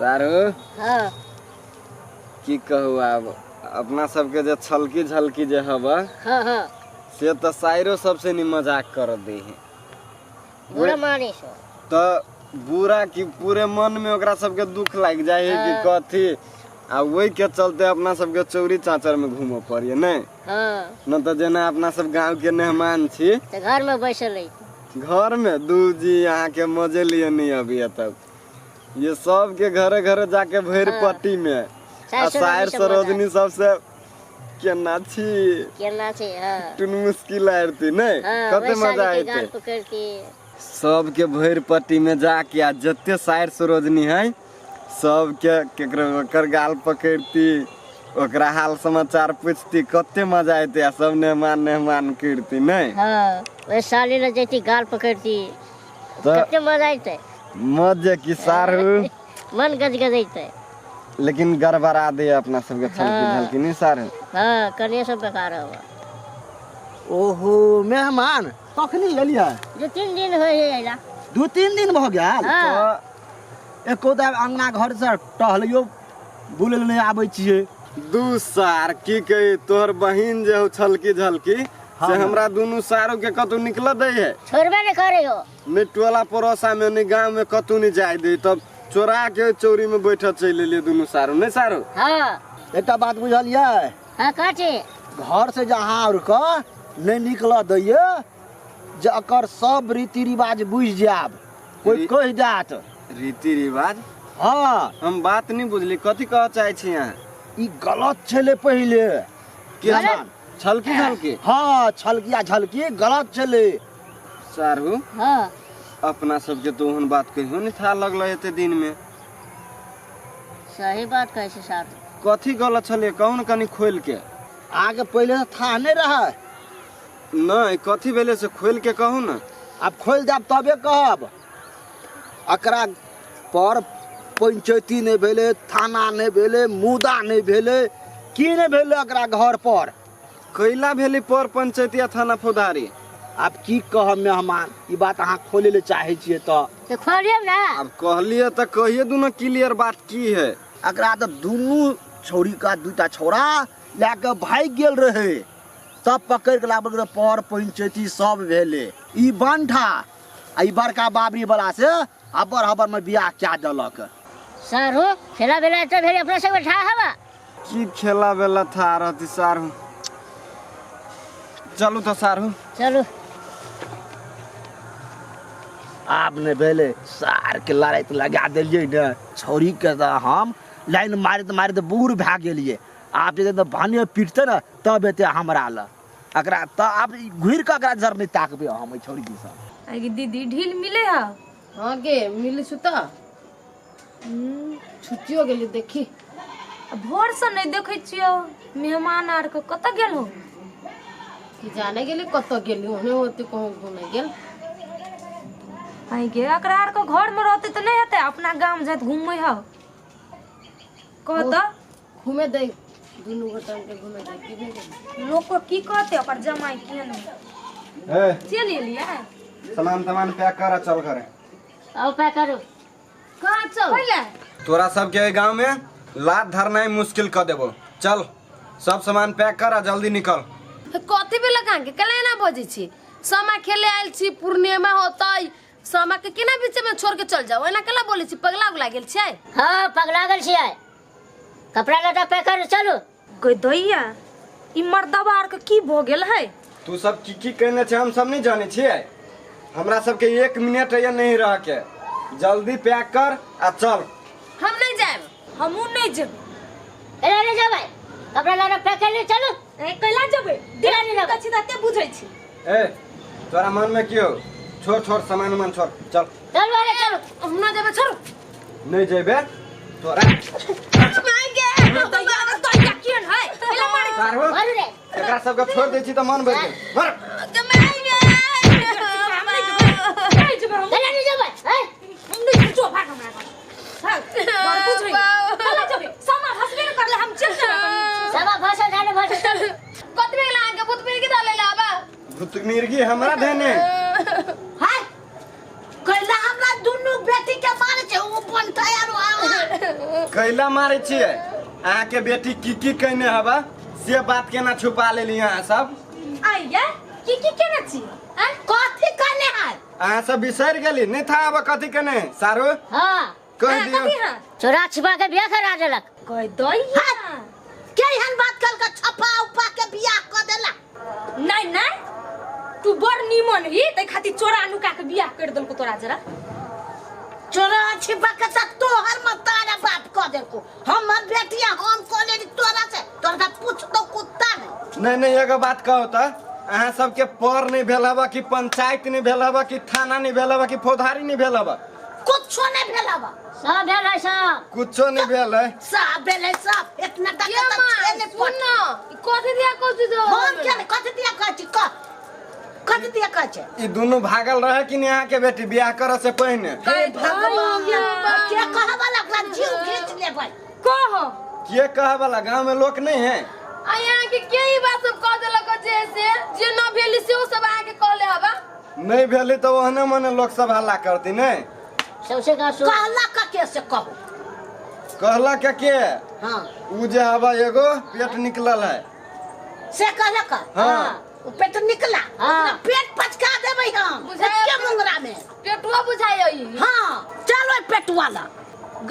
सारू हाँ की कहू आब अपना सबके जे छलकी झलकी जे हवा हाँ हाँ से तो शायरो सबसे नहीं मजाक कर दे है बुरा मानी सो तो बुरा की पूरे मन में ओकरा सबके दुख लग जाए है कि कथी आ वही के चलते अपना सबके चौरी चाचर में घूम पड़िए नहीं हाँ न तो जेना अपना सब गांव के मेहमान छी तो घर में बैसल रही घर में दूजी यहाँ के मजे लिए नहीं अभी तक ये सब के घरे घरे जाके भैर पट्टी में शायर सरोजनी सबसे केना छी टुन मुश्किल आरती नहीं कते मजा आते सब के भैर पट्टी में जाके आ जते शायर सरोजनी है सब के केकर गाल पकड़ती ओकरा हाल समाचार पूछती कते मजा आते सब मेहमान करती नहीं हाँ वे साली ल जैती गाल पकड़ती कते मजा आते मजे की सारू मन गजगजैते लेकिन गड़बड़ा दे अपना सबके छलकी झलकी नहीं सारू हाँ कने सब बेकार हुआ ओहो मेहमान कखनी गेलियै 2-3 दिन होय है 2-3 दिन भ गेल हाँ एको दाब अंगना घर से टहलियो बुलल नहीं आबै छियै दू सार की कही तोहर बहिन जे हो छलकी झलकी से हमरा दोनों सारों के कतौ निकल दे है छोड़बे नहीं करे हो नहीं टोला पड़ोसा में नहीं गांव में कतौ नहीं जाय दे तब चोरा के चोरी में बैठा चल लिए दोनों सारों नहीं सारों हाँ एकटा बात बुझलियै हाँ काटे घर से जहाँ और का नहीं निकल दैये जे अकर सब रीति रिवाज बुझ जाब कोई कह जात रीति रिवाज हाँ हम बात नहीं बुझली कथी कह चाहे छी यहाँ ई गलत छले पहले छलकी झलकी हाँ छलकिया झलकी गलत छले सारू हाँ अपना सबके तो ओहन बात कहियो नहीं था लगल एते दिन में सही बात कैसे साथ कथी गलत छले कौन कनी खोल के आगे पहले से था नहीं रहा नहीं कथी भेले से खोल के कहू ना अब खोल जाब तबे कहब अकरा पर पंचायती नहीं भेले थाना नहीं भेले मुदा नहीं भेले की नहीं भेले अकरा घर पर कैला भेली पर पंचायती थाना फौदारी अब की कह मेहमान ई बात अहाँ खोले ले चाहे छिए तो खोलिए ना अब कहलिए तो कहिए दोनों क्लियर बात की है अकरा तो दोनों छोरी का दूटा छोरा लेके भाग गेल रहे तब पकड़ के लाबल रहे पर पंचायती सब भेले ई बंठा ई बड़का बाबरी वाला से अबर हबर में बियाह क्या दलक सारू खेला बेला तो भेले अपना सब बैठा हवा की खेला बेला था रहती सारू चलू तो सारू चलो आपने भेले सार के लड़ाई तो लगा दिलिए न छोरी के तो हम लाइन मारत बूढ़ भा गेलिए आप जे तो भानिया पीटते ना तब एते हमरा ल अकरा त आप घुर के अकरा जर नहीं ताकबे हम छोरी दिस आगे दीदी ढील मिले हा हाँ गे मिली सुता छुट्टियो गेली देखी भोर से नहीं देखे छियो मेहमान आर के कत गेल हो कि जाने गेली कत गेली ओने होते कहूँ घूमे गेल आई गे अकरा आर के घर में रहते तो नहीं होते अपना गांव जात घूमे हो कह तो घूमे दे दुनू गोटा के घूमे दे कि नहीं लोग को की कहते ओकर जमाई केन ए चल लिया सामान पैक कर चल करे आओ पैक करो कहाँ चल पहले तोरा सबके गांव में लात धरना मुश्किल कर देबो चल सब सामान पैक कर जल्दी निकल कथी भी लगा के कले ना बजे छी समा खेले आइल छी पूर्णिमा होतै समा के केना बीच में छोड़ के चल जाओ एना कला बोले छी पगला उगला गेल छै हाँ पगला गेल छियै कपड़ा लता पैक कर चलो कोई दैया ई मर्दवा आर के की भ गेल है तू सब की कहने छे हम सब नहीं जाने छिए हमरा सबके 1 मिनट ये नहीं रह के जल्दी पैक कर आ चल हम नहीं जाए हमू नहीं जब एला ले जा भाई कपड़ा लता पैक कर ले चलो ए कैला जबे दिला नहीं लगा कछि तते बुझै छी ए तोरा मन में क्यों छोड़ सामान मन छोड़ चल चल वाले चलो हम ना जाबे छोड़ नहीं जेबे तोरा माय गे तो या केन है एला मारे सारू मारू रे एकरा सबके छोड़ दे छी त मन भर गेल मर माय गे एला नहीं जा भाई हैं हम नहीं जो भाग हमरा हां बार बुझै चला जबे समा हसबे कर ले हम चल सभा भाषा जाने भाषा चल कत में लागे बुत में के डाले लाबा भूत मिर्गी हमरा देने हाय कैला हमरा दुनु बेटी के मारे छे ओ बन तैयार हो कैला मारे छिए अहाँ के बेटी की कहने हवा से बात केना छुपा लेली अहाँ सब आइया की केना छी कथी कहने है अहाँ सब बिसर गेली नहीं था अब कथी कहने सारू हाँ कह दियो चोरा छिपा के बियाह करा देलक कह दई के हन बात कल का छपा उपा के बियाह क देला नहीं नहीं तू बड़ नीमन ही ते खातिर चोरा नुका के बियाह कर देलको तोरा जरा चोरा छिपा के साथ तोहर मतारा बाप क देलको हमर बेटिया हम कोले तोरा से तोरा पूछ तो कुत्ता नहीं एगो बात कहो तो अहाँ सबके पर नहीं भेल हवा कि पंचायत नहीं भेल हवा कि थाना नहीं भेल हवा कि फौजदारी नहीं भेल हवा कुछो नहीं भेला बा सब भेल है सब कुछो नहीं भेल है सब भेले सब इतना तक ये मां ने सुन न कथि दिया कथि दो हम के कथि दिया कहछि कथि दिया कहछि ई दोनों भागल रहे कि नहीं अहाँ के बेटी बियाह करे से पहले हे भगवान के कह वाला का जीव खींच ले भाई कह के कहे वाला गांव में लोग नहीं है आ यहाँ के ही बात सब कह देलक जैसे जे न भेली से ओ सब आके कहले हवा नहीं भेली तो ओहने मने लोग सब हल्ला करती नहीं सबसे का सुन कहला का कैसे कहो कहला के हां उ जे हवा एगो पेट निकलल है से कहला का हाँ। वो पेट निकला हाँ। अपना पेट पचका देबै हम बुझाया के मुंगरा में पेटुआ बुझाई हां चलो पेट वाला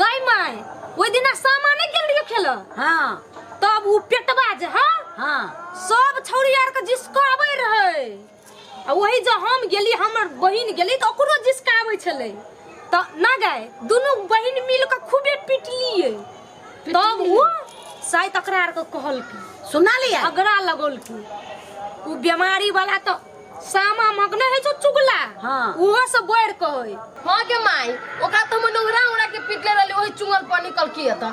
गई माय ओइ दिना सामा नहीं गेल रहियो खेल हां तब उ पेटवा जे हां हां सब छौरी आर के जिसकाबै रहे आ वही जो हम गेली हमर बहिन गेली त ओकरो जिसकाबै छलै त ना गए दोनों बहिन मिल के खूबे पिटलिए तब वो साई तकरार के कहल की सुना लिया झगड़ा लगल की उ बीमारी वाला तो सामा मगने है जो चुगला हाँ। उहो सब बैर कहै हां के माई ओकरा तो हम नोगरा उड़ा के पिटले रहली ओही चुंगल पर निकल के त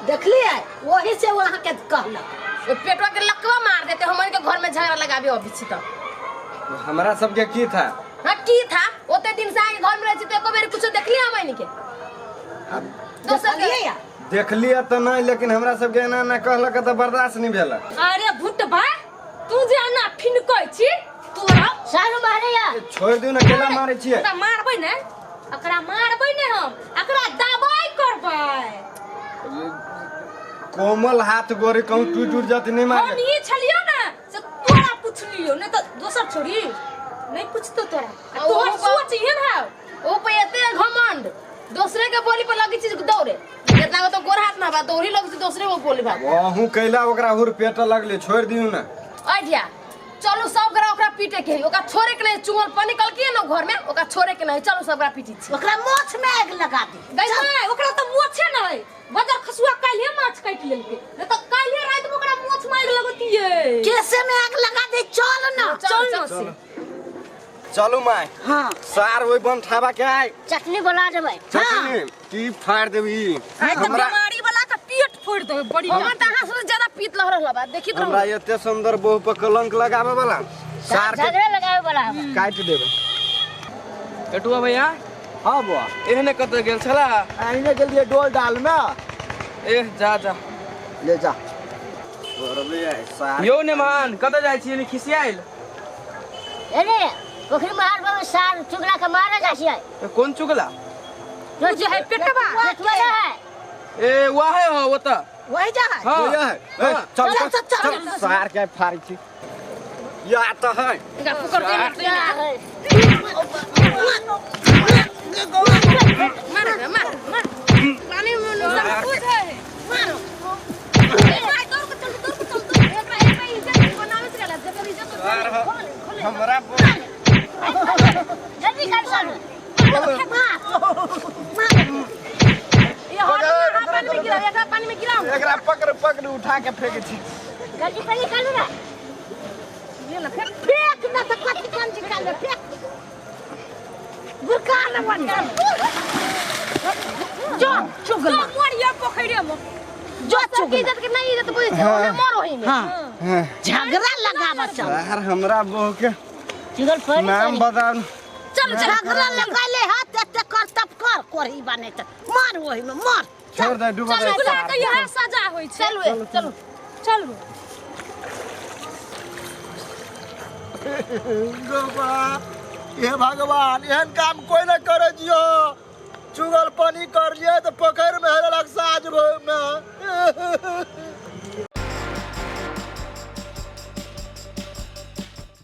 देखलिए वही से वहां के कहला ओ पेटवा के लकवा मार देते हमन के घर में झगड़ा लगाबे अभी छी त हमरा सबके की था हां की था ओते दिन से आके घर में रहछी त एको बेर कुछ देखली हमन के दोसर देखलिए या देख लिया तो नहीं लेकिन हमरा सबके एना ना कहलक तो बर्दाश्त नहीं भेल अरे भुटबा तू जे ना फिनकै छी तोरा सारू मारे या छोड़ दियो ना केला मारे छिए ओकरा मारबै ने ओकरा मारबै ने हम ओकरा दबाई करबै कोमल हाथ गोरे कहूं टूट जाती नहीं हम मारे ई छलियो ना से तोरा पूछलियो नहीं तो दोसर छोड़ी नहीं पूछतो तोरा आ तोहर ओहो सोच इहन है ओ पे एते घमंड दूसरे के बोली पर लगी चीज दौड़े जितना तो गोर हाथ ना बा दौड़ी लगी चीज दूसरे को बोली भाग वहू कैला ओकरा हुर पेट लगले छोड़ दियो ना आइडिया चलो सब गरा ओकरा पीटे के ओकरा छोड़े के नहीं चुंगल पर निकल के ना घर में ओकरा छोड़े के नहीं चलो सब गरा पीटी छी ओकरा मोछ में आग लगा दे गई नहीं ओकरा तो मोछे नहीं बजार खसुआ काल्हे माछ काट लेलके नहीं तो काल्हे रात में ओकरा मोछ मार लगतिए कैसे में आग लगा दे चल ना चल ना से चलू माय हां सार ओइ बन ठाबा के आय चटनी बना देबै चटनी की फाड़ देबी हमरा बीमारी वाला का पेट फोड़ देबै बड़ी हमर त हां से ज्यादा पीत लहर रहला बा देखी तो हमरा एते सुंदर बहु पर कलंक लगावे वाला सार के झगड़े लगावे वाला काट देबे कटुआ भैया हाँ बुआ एहने कत गेल छला आइने के लिए डोल डाल में ए जा जा ले जा करबे आय सार यो ने मान कत जाइ छी खिसियाइल अरे पोखरी मार में सार चुगला के मारे जासी है तो कौन चुगला जो जो है पेटवा है ए वाहे हो वो त वही जा है हां होया है चल चल चल सार के फाड़ी छी या तो है पकड़ दे क्या है मार मार मार पानी में सब कुछ है मारो हमरा जल्दी कर सर ये पानी में गिरा एकरा पानी में गिराओ एकरा पकड़ उठा के फेंके छी जल्दी कर निकाल ना ये ना फेंक फेंक ना तो कथि कान निकाल फेंक बुका ना वन जो चुगला मोरिया पोखरे में जो की इज्जत के नहीं इज्जत बुझे ओने मरो ही में हां झगड़ा लगावा चल यार हमरा बहु के चुगल पर नाम बता चल झगड़ा लगाले हाथ एते कर तब कर कोरी बने त मार वही में मार छोड़ दे डूबा दे चुगला के यहाँ सजा होई छै चलो चलो चल गोबा हे भगवान एहन काम कोई न करे जियो चुगल पानी कर लिए तो पोखर में हेलक सार में